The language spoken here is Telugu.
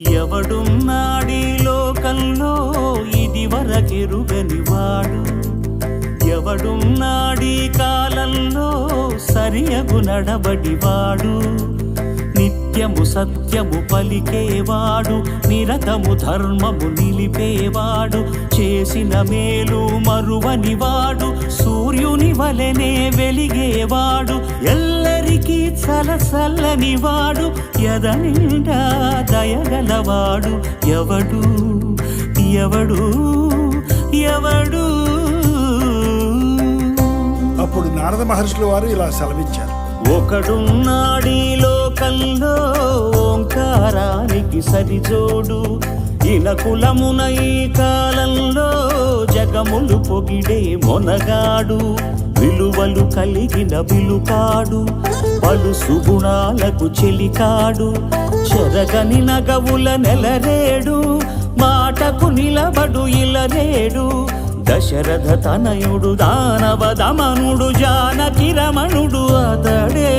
ఎవడున్నాడీ లోకంలో ఇది వరకెరుగనివాడు, ఎవడున్నాడీ కాలంలో సరియగు నడబడివాడు, నిత్యము సత్యము పలికేవాడు, నిరతము ధర్మము నిలిపేవాడు, చేసిన మేలు మరువనివాడు, సూర్యుని వలెనే వెలిగేవాడు, ఎల్లరికీ చలచల్లనివాడు, ఎదనిండా దయగలవాడు, ఎవడు ఎవడు ఎవడు. అప్పుడు నారద మహర్షుల వారు ఇలా సెలవిచ్చారు. ఒకడున్నాడీ లోకంలో ఓంకారానికి సరిజోడు, ఇనకులమున ఈ కాలంలో జగములు పొగిడే మొనగాడు, విలువలు కలిగిన విలుకాడు, పలు సుగుణాలకు చెలికాడు, చెరగని నగవుల నెలరేడు, మాటకు నిలబడు ఇలరేడు, దశరథ తనయుడు దానవ దమనుడు జానకి రమణుడు అతడే.